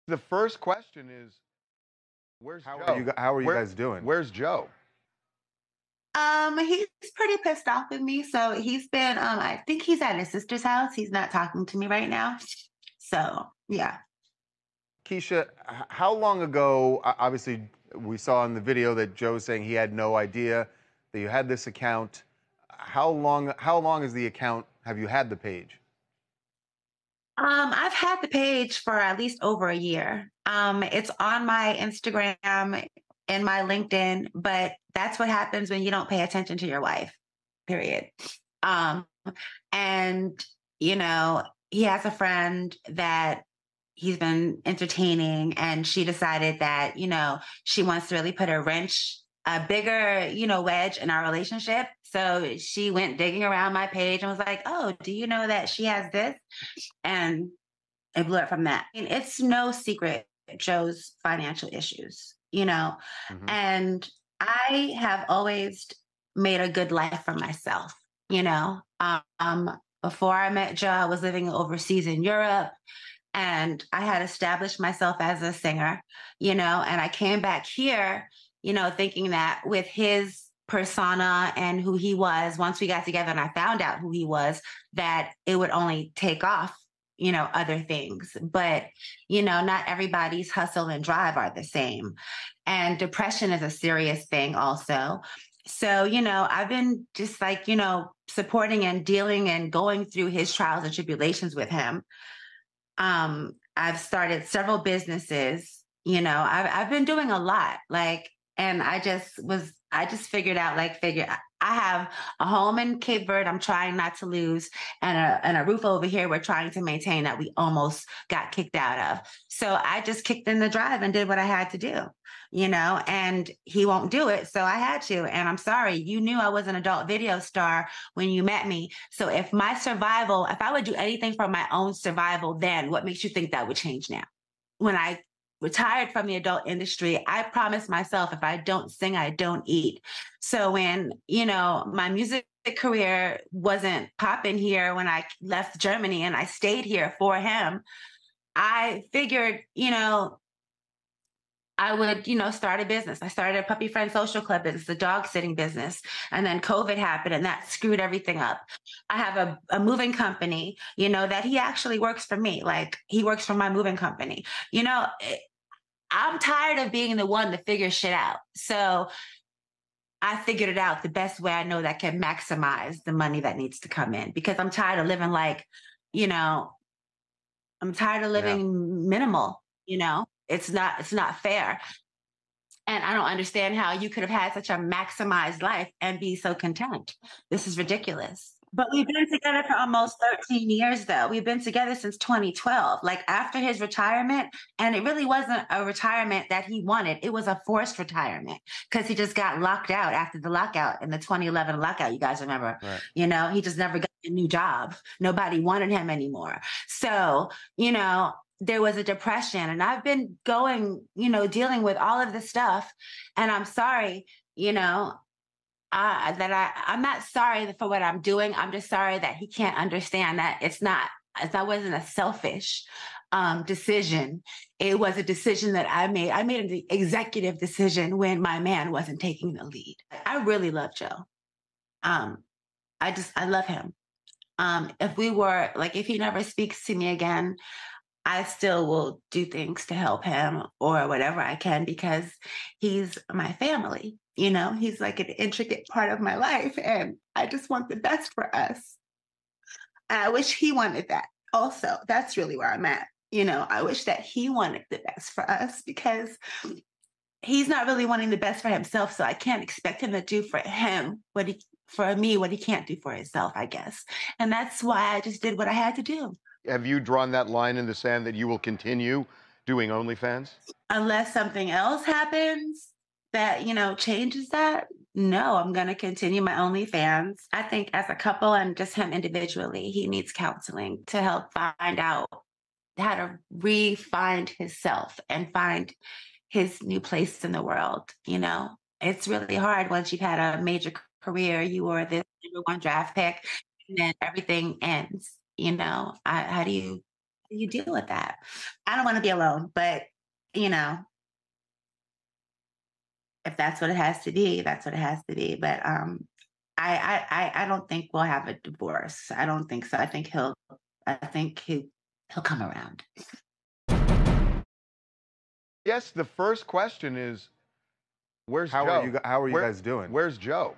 The first question is, where's How are Joe? you guys doing? Where's Joe? He's pretty pissed off with me. So he's been, I think he's at his sister's house. He's not talking to me right now. So yeah. Keisha, how long ago, obviously, we saw in the video that Joe was saying he had no idea that you had this account. How long is the account, have you had the page? I've had the page for at least over a year. It's on my Instagram and my LinkedIn, but that's what happens when you don't pay attention to your wife, period. Um, and, you know, he has a friend that he's been entertaining, and she decided that, she wants to really put a bigger, wedge in our relationship. So she went digging around my page and was like, oh, do you know that she has this? And it blew up from that. And it's no secret Joe's financial issues, Hmm. and I have always made a good life for myself, you know. Before I met Joe, I was living overseas in Europe, and I had established myself as a singer, and I came back here, thinking that with his persona and who he was, once we got together and I found out who he was, that it would only take off, other things. But, not everybody's hustle and drive are the same. And depression is a serious thing also. So, I've been just like, supporting and dealing and going through his trials and tribulations with him. I've started several businesses, I've been doing a lot. Like, and I just figured out, I have a home in Cape Verde I'm trying not to lose, and a roof over here we're trying to maintain that we almost got kicked out of. So I just kicked in the drive and did what I had to do, and he won't do it. So I had to. And I'm sorry, you knew I was an adult video star when you met me. So if I would do anything for my own survival, then what makes you think that would change now? When I retired from the adult industry, I promised myself if I don't sing, I don't eat. So when, my music career wasn't popping here when I left Germany and I stayed here for him, I figured, I would, start a business. I started a puppy friend social club business, a dog sitting business. And then COVID happened and that screwed everything up. I have a moving company, that he actually works for me. Like he works for my moving company. I'm tired of being the one to figure shit out. So I figured it out the best way I know that can maximize the money that needs to come in, because I'm tired of living you know, I'm tired of Yeah. living minimal, it's not fair. And I don't understand how you could have had such a maximized life and be so content. This is ridiculous. But we've been together for almost 13 years, though. We've been together since 2012, like after his retirement. And it really wasn't a retirement that he wanted. It was a forced retirement because he just got locked out after the lockout in the 2011 lockout. You guys remember, Right. he just never got a new job. Nobody wanted him anymore. So, there was a depression, and I've been going, dealing with all of this stuff. And I'm sorry, I'm not sorry for what I'm doing. I'm just sorry that he can't understand that that wasn't a selfish decision. It was a decision that I made. I made an executive decision when my man wasn't taking the lead. I really love Joe. Um, I love him. If he never speaks to me again, I still will do things to help him or whatever I can, because he's my family. He's like an intricate part of my life, and I just want the best for us. And I wish he wanted that also. That's really where I'm at. I wish that he wanted the best for us, because he's not really wanting the best for himself. So I can't expect him to do for me what he can't do for himself, I guess. And that's why I just did what I had to do. Have you drawn that line in the sand that you will continue doing OnlyFans? Unless something else happens that, changes that, no, I'm going to continue my OnlyFans. I think as a couple and just him individually, he needs counseling to help find out how to re-find himself and find his new place in the world. It's really hard once you've had a major career. You were this number one draft pick, and then everything ends. How do you you deal with that? I don't want to be alone, but you know, if that's what it has to be, that's what it has to be. But I don't think we'll have a divorce. I don't think so. I think he'll come around. Yes, the first question is, where's Joe? How are you Where- guys doing? Where's Joe?